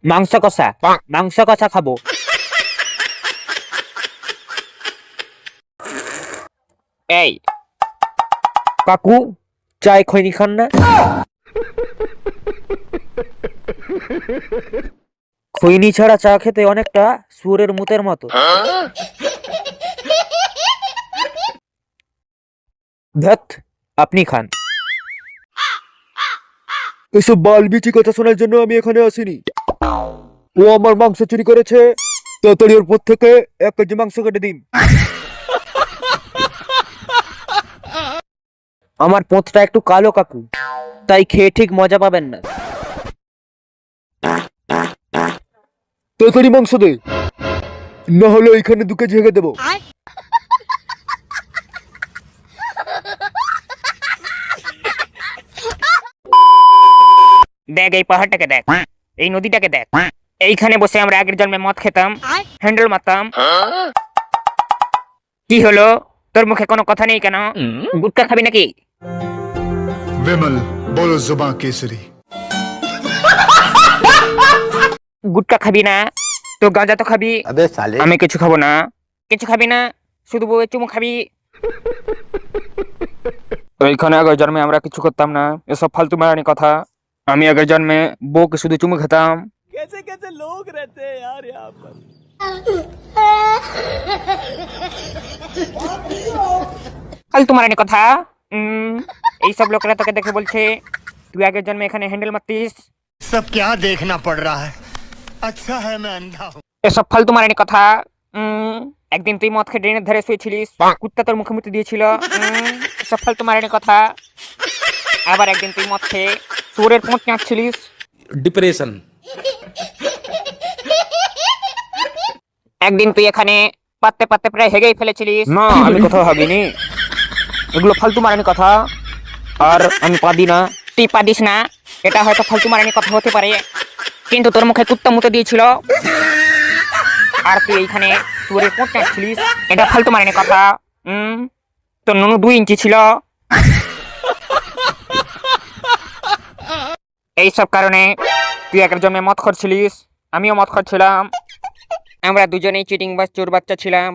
মাংস কষা মাংস কষা খাবো। এই কাকু চায় খৈনি খান না? খৈনি ছাড়া চা খেতে অনেকটা শুয়োরের মুতের মতো। ধ্যাৎ, আপনি খান। এসব বালবিচি কথা শোনার জন্য আমি এখানে আসিনি। ও আমার মাংস চুরি করেছে, তাড়াতাড়ি ওর পর থেকে 1 কেজি মাংস কেটে দিন। আমার পোঁতটা একটু কালো কাকু, তাই খেয়ে ঠিক মজা পাবেন না। তাড়াতাড়ি মাংস দে, না হলে এখানে 2 কেজি হেগে দেবো। দেখ এই পাহাড়টাকে দেখ, এই নদীটাকে দেখ। এইখানে বসে আমরা আগের জন্মে মদ খেতাম, হ্যান্ডেল মারতাম। কি হলো, তোর মুখে কোনো কথা নেই কেন? গুটকা খাবি নাকি? विमल बोलो जुबान केसरी। গুটকা খাবি না তো গাঁজা তো খাবি। अबे साले আমি কিছু খাবো না। কিছু খাবি না, শুধু বউয়ের চুমু খাবি। এইখানে আগের জন্মে আমরা কিছু করতাম না, এসব ফালতু মারানি কথা। আমি আগের জন্মে বউকে শুধু চুমু খেতাম। कैसे कैसे लोग रहते हैं यार यहाँ पर। ফালতু মারানি কথা। এইসব লোকেরা তোকে দেখে বলছে তুই আগের জন্মে এখানে হ্যান্ডেল মারতিস। सब क्या देखना पड़ रहा है, अच्छा है मैं अंधा हूँ। এসব ফালতু মারানি কথা। একদিন তুই মদ খেয়ে ড্রেনের ধারে শুয়েছিলিস, কুত্তা তোর মুখে মুতে দিয়েছিল। এসব ফালতু মারানি কথা। আবার একদিন তুই মদ খেয়ে শুয়োরের পোঁত চাঁচছিলিস। डिप्रेशन। একদিন তুই এখানে পাততে পাততে প্রায় হেগেই ফেলেছিলিস। না, আমি কোথাও ভাবিনি। এগুলো ফালতু মারানি কথা, আর আমি পাদি না। তুই পাদিস না, এটা হয়তো ফালতু মারানি কথা হতে পারে, কিন্তু তোর মুখে কুত্তা মুতে দিয়েছিল। আর তুই এইখানে শুয়োরের পোঁত চাঁচছিলিস, এটা ফালতু মারানি কথা। তোর নুনু 2 ইঞ্চি ছিল। এইসব কারণে তুই আগের জন্মে মদ খাচ্ছিলিস, আমিও মদ খাচ্ছিলাম। আমরা দুজনেই চিটিং বাস চোর বাচ্চা ছিলাম।